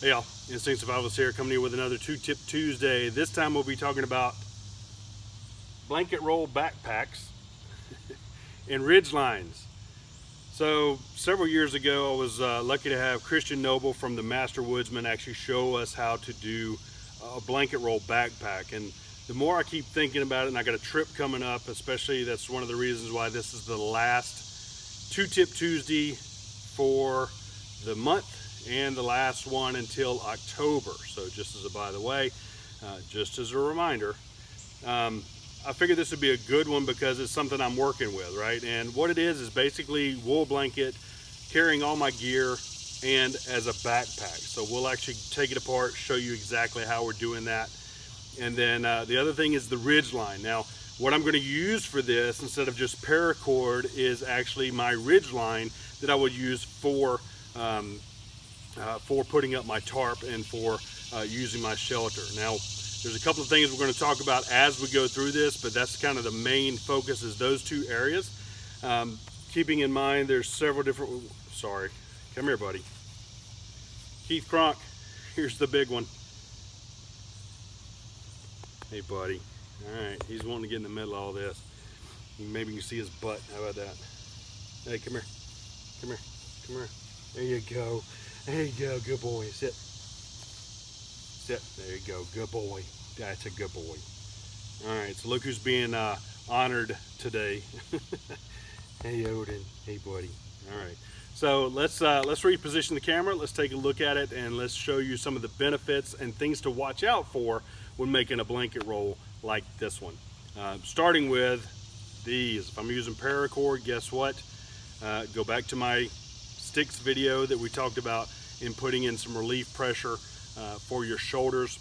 Hey y'all, Instinct Survivalist here, coming here with another Two Tip Tuesday. This time we'll be talking about blanket roll backpacks and Ridgelines. So several years ago, I was lucky to have Christian Noble from the Master Woodsman actually show us how to do a blanket roll backpack. And the more I keep thinking about it, and I got a trip coming up, especially that's one of the reasons why this is the last Two Tip Tuesday for the month and the last one until October. So just as a by the way, just as a reminder, I figured this would be a good one because it's something I'm working with, right? And what it is basically wool blanket, carrying all my gear, and as a backpack. So we'll actually take it apart, show you exactly how we're doing that. And then the other thing is the Ridgeline. Now, what I'm going to use for this, instead of just paracord, is actually my Ridgeline that I would use for putting up my tarp and for using my shelter. Now, there's a couple of things we're going to talk about as we go through this, but that's kind of the main focus, is those two areas. Keeping in mind there's several different, sorry, come here buddy. Keith Kronk, here's the big one. Hey buddy. Alright, he's wanting to get in the middle of all this. Maybe you can see his butt, how about that? Hey, come here, come here, come here. There you go. There you go, good boy. Sit. Sit. There you go, good boy. That's a good boy. All right, so look who's being honored today. Hey, Odin. Hey, buddy. All right. So let's reposition the camera. Let's take a look at it, and let's show you some of the benefits and things to watch out for when making a blanket roll like this one. Starting with these. If I'm using paracord, guess what? Go back to my sticks video that we talked about in putting in some relief pressure for your shoulders,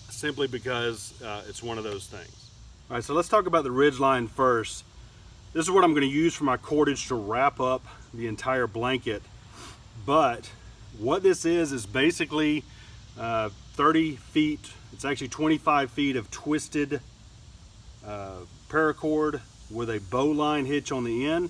simply because it's one of those things. All right, so let's talk about the Ridgeline first. This is what I'm going to use for my cordage to wrap up the entire blanket. But what this is basically 30 feet, it's actually 25 feet of twisted paracord with a bowline hitch on the end.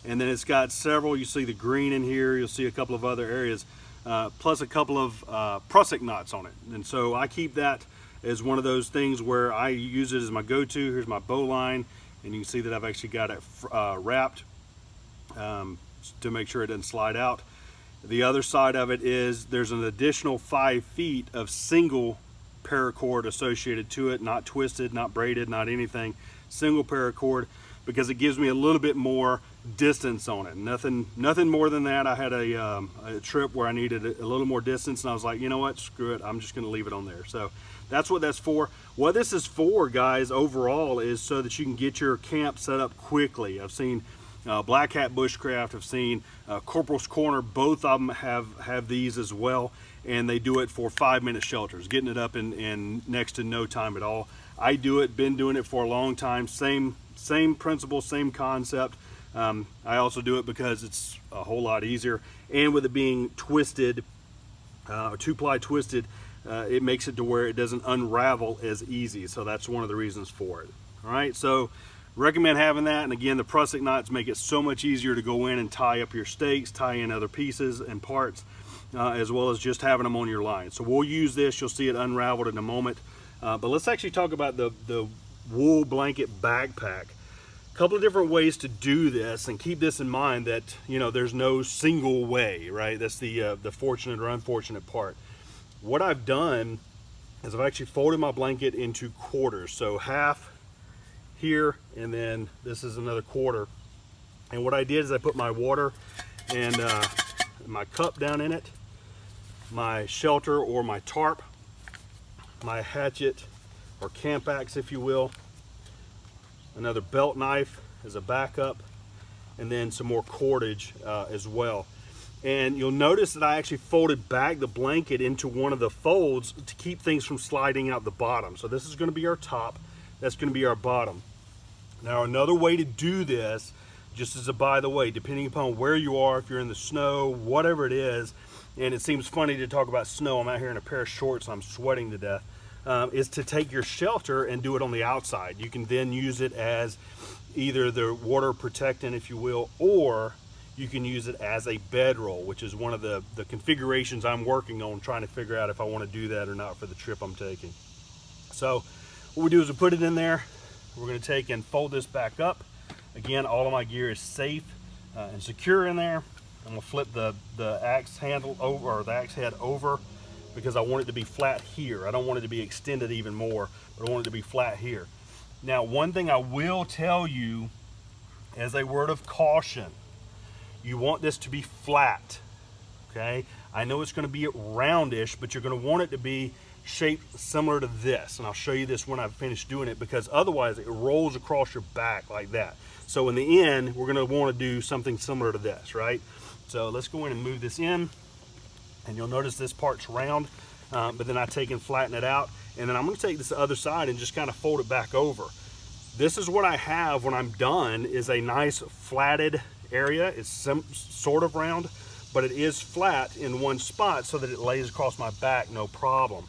And then it's got several, you see the green in here, you'll see a couple of other areas, plus a couple of prusik knots on it. And so I keep that as one of those things where I use it as my go-to. Here's my bowline, and you can see that I've actually got it wrapped to make sure it doesn't slide out. The other side of it is there's an additional 5 feet of single paracord associated to it, not twisted, not braided, not anything, single paracord, because it gives me a little bit more distance on it. Nothing more than that. I had a trip where I needed a little more distance, and I was like, you know what, screw it, I'm just going to leave it on there. So that's what that's for. What this is for, guys, overall, is so that you can get your camp set up quickly. I've seen Black Hat Bushcraft, I've seen Corporal's Corner, both of them have these as well, and they do it for 5-minute shelters, getting it up in next to no time at all. I do it, been doing it for a long time, same principle, same concept. I also do it because it's a whole lot easier, and with it being twisted, 2-ply twisted, it makes it to where it doesn't unravel as easy. So that's one of the reasons for it. All right, so recommend having that. And again, the prusik knots make it so much easier to go in and tie up your stakes, tie in other pieces and parts, as well as just having them on your line. So we'll use this. You'll see it unraveled in a moment. But let's actually talk about the wool blanket backpack. A couple of different ways to do this, and keep this in mind that, you know, there's no single way, right? That's the fortunate or unfortunate part. What I've done is I've actually folded my blanket into quarters. So half here, and then this is another quarter. And what I did is I put my water and my cup down in it, my shelter or my tarp, my hatchet or camp axe, if you will, another belt knife as a backup, and then some more cordage as well. And you'll notice that I actually folded back the blanket into one of the folds to keep things from sliding out the bottom. So this is going to be our top, that's going to be our bottom. Now another way to do this, just as a by the way, depending upon where you are, if you're in the snow, whatever it is, and it seems funny to talk about snow, I'm out here in a pair of shorts, I'm sweating to death, is to take your shelter and do it on the outside. You can then use it as either the water protectant, if you will, or you can use it as a bedroll, which is one of the configurations I'm working on, trying to figure out if I want to do that or not for the trip I'm taking. So what we do is we put it in there. We're going to take and fold this back up. Again, all of my gear is safe and secure in there. I'm going to flip the axe handle over, or the axe head over, because I want it to be flat here. I don't want it to be extended even more, but I want it to be flat here. Now, one thing I will tell you as a word of caution, you want this to be flat, okay? I know it's going to be roundish, but you're going to want it to be shaped similar to this, and I'll show you this when I finish doing it, because otherwise it rolls across your back like that. So in the end, we're going to want to do something similar to this, right? So let's go in and move this in, and you'll notice this part's round, but then I take and flatten it out, and then I'm going to take this other side and just kind of fold it back over. This is what I have when I'm done, is a nice flatted area. It's sort of round, but it is flat in one spot so that it lays across my back no problem.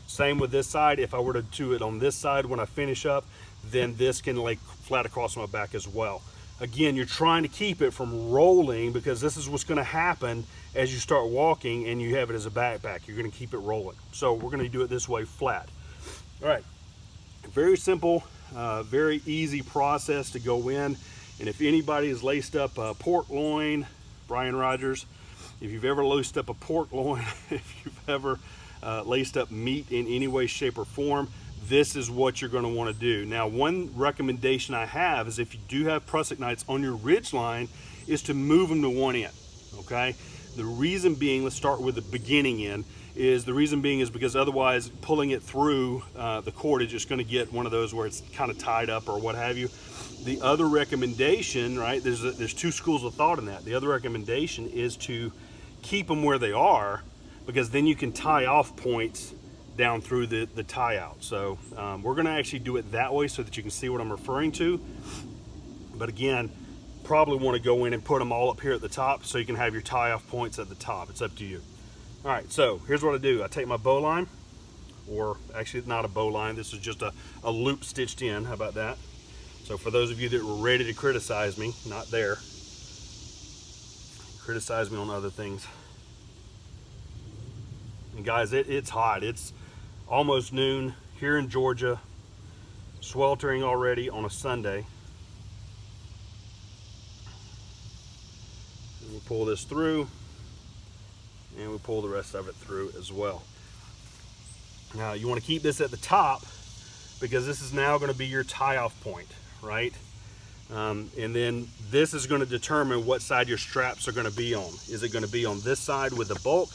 Same with this side. If I were to do it on this side when I finish up, then this can lay flat across my back as well. Again, you're trying to keep it from rolling, because this is what's going to happen as you start walking and you have it as a backpack. You're going to keep it rolling. So we're going to do it this way, flat. All right, very simple, very easy process to go in. And if anybody has laced up a pork loin, Brian Rogers, if you've ever laced up a pork loin, if you've ever laced up meat in any way, shape, or form, this is what you're going to want to do. Now, one recommendation I have is, if you do have prusik knights on your Ridgeline, is to move them to one end, okay? The reason being, let's start with the beginning end, is the reason being is because otherwise pulling it through the cordage is going to get one of those where it's kind of tied up or what have you. The other recommendation, right, there's two schools of thought in that. The other recommendation is to keep them where they are, because then you can tie off points down through the tie out. So we're going to actually do it that way so that you can see what I'm referring to. But again, probably want to go in and put them all up here at the top so you can have your tie off points at the top. It's up to you. All right, so here's what I do. I take my bowline, or actually not a bowline, this is just a loop stitched in. How about that? So for those of you that were ready to criticize me, not there, criticize me on other things. And guys, it's hot. It's almost noon here in Georgia, sweltering already on a Sunday. And we pull this through, and we pull the rest of it through as well. Now you want to keep this at the top, because this is now going to be your tie-off point, right? And then this is going to determine what side your straps are going to be on. Is it going to be on this side with the bulk,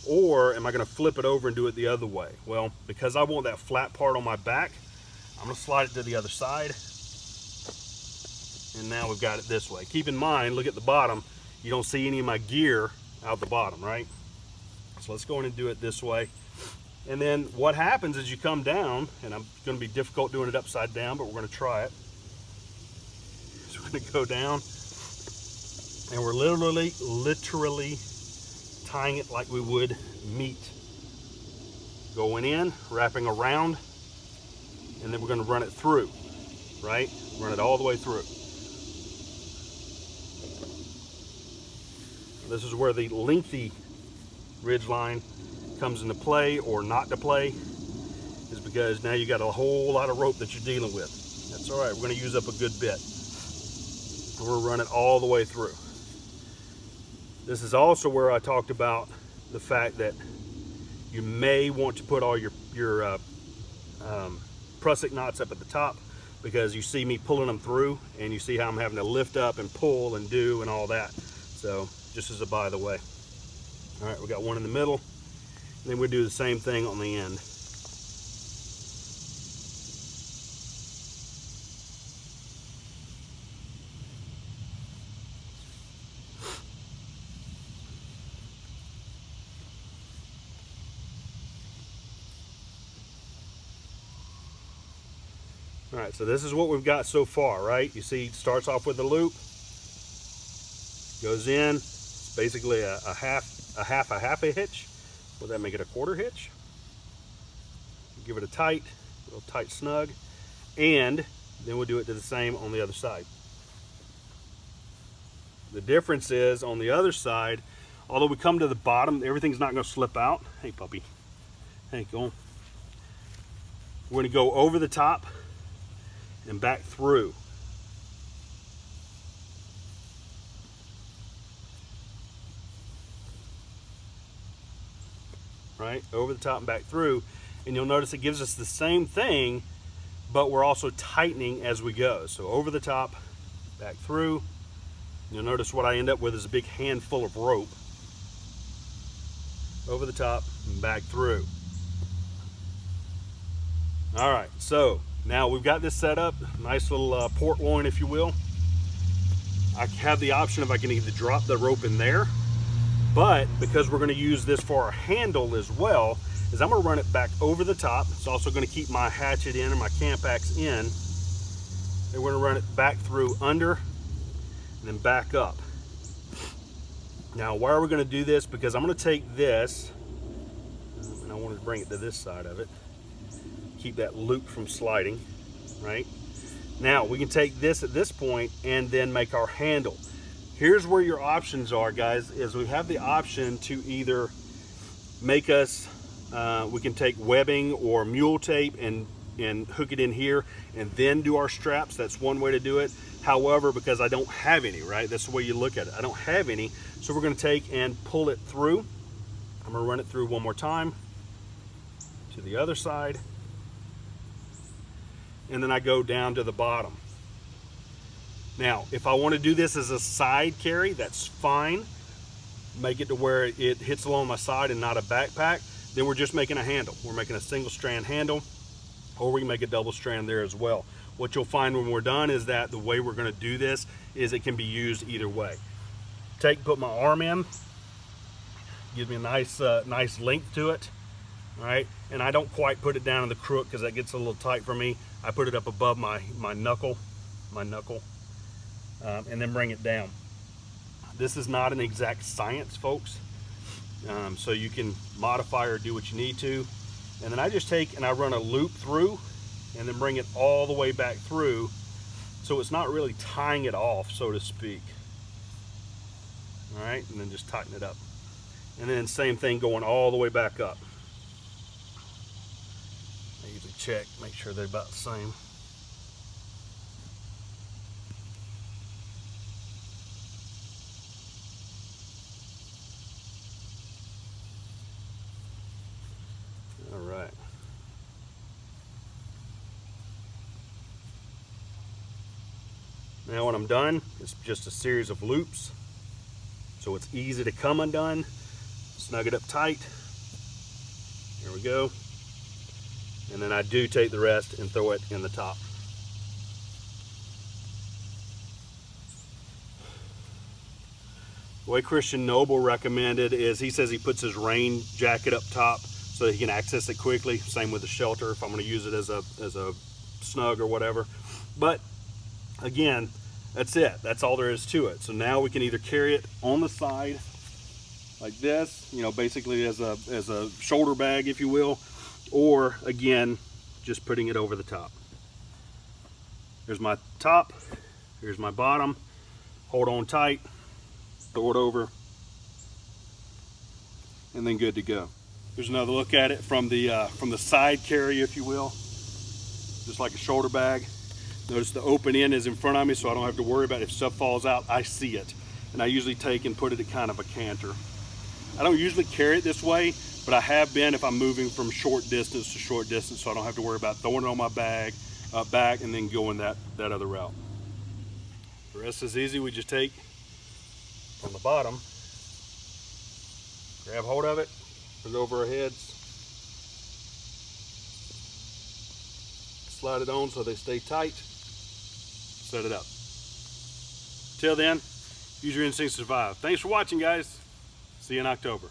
or am I going to flip it over and do it the other way? Well, because I want that flat part on my back, I'm going to slide it to the other side. And now we've got it this way. Keep in mind, look at the bottom. You don't see any of my gear out the bottom, right? So let's go in and do it this way. And then what happens is you come down, and I'm going to be difficult doing it upside down, but we're going to try it. So we're going to go down, and we're literally tying it like we would meat. Going in, wrapping around, and then we're going to run it through, right? Run it all the way through. This is where the lengthy Ridgeline comes into play, or not to play, is because now you got a whole lot of rope that you're dealing with. That's all right, we're going to use up a good bit. We're going to run it all the way through. This is also where I talked about the fact that you may want to put all your prusik knots up at the top, because you see me pulling them through, and you see how I'm having to lift up and pull and do and all that. So just as a by the way. All right, we got one in the middle, and then we do the same thing on the end. All right, so this is what we've got so far, right? You see it starts off with a loop, goes in, it's basically a half a hitch. Will that make it a quarter hitch? Give it a little tight snug, and then we'll do it to the same on the other side. The difference is on the other side, although we come to the bottom, everything's not going to slip out. Hey puppy, hey, go on. We're going to go over the top and back through. Right, over the top and back through, and you'll notice it gives us the same thing, but we're also tightening as we go. So over the top, back through. You'll notice what I end up with is a big handful of rope. Over the top and back through. All right, so now we've got this set up, nice little port loin, if you will. I have the option if I can either drop the rope in there, but because we're going to use this for our handle as well, is I'm going to run it back over the top. It's also going to keep my hatchet in and my camp axe in. And we're going to run it back through under and then back up. Now, why are we going to do this? Because I'm going to take this, and I wanted to bring it to this side of it, keep that loop from sliding, right? Now, we can take this at this point and then make our handle. Here's where your options are, guys, is we have the option to either make us, we can take webbing or mule tape and hook it in here and then do our straps. That's one way to do it. However, because I don't have any, right? That's the way you look at it. I don't have any, so we're gonna take and pull it through. I'm gonna run it through one more time to the other side. And then I go down to the bottom. Now, if I want to do this as a side carry, that's fine. Make it to where it hits along my side and not a backpack. Then we're just making a handle. We're making a single strand handle, or we can make a double strand there as well. What you'll find when we're done is that the way we're going to do this is it can be used either way. Put my arm in, gives me a nice length to it. All right, and I don't quite put it down in the crook because that gets a little tight for me. I put it up above my knuckle, and then bring it down. This is not an exact science, folks, so you can modify or do what you need to. And then I just take and I run a loop through and then bring it all the way back through, so it's not really tying it off, so to speak. All right, and then just tighten it up. And then same thing going all the way back up. I usually check, make sure they're about the same. All right. Now when I'm done, it's just a series of loops, so it's easy to come undone. Snug it up tight. There we go. And then I do take the rest and throw it in the top. The way Christian Noble recommended is, he says he puts his rain jacket up top so that he can access it quickly. Same with the shelter if I'm going to use it as a snug or whatever. But again, that's it. That's all there is to it. So now we can either carry it on the side like this, you know, basically as a shoulder bag, if you will, or again, just putting it over the top. There's my top, here's my bottom. Hold on tight, throw it over, and then good to go. Here's another look at it from the side carry, if you will, just like a shoulder bag. Notice the open end is in front of me, so I don't have to worry about if stuff falls out. I see it, and I usually take and put it at kind of a canter. I don't usually carry it this way, but I have been if I'm moving from short distance to short distance, so I don't have to worry about throwing it on my bag, back, and then going that other route. The rest is easy. We just take from the bottom, grab hold of it, put it over our heads, slide it on so they stay tight, set it up. Till then, use your instincts to survive. Thanks for watching, guys. See you in October.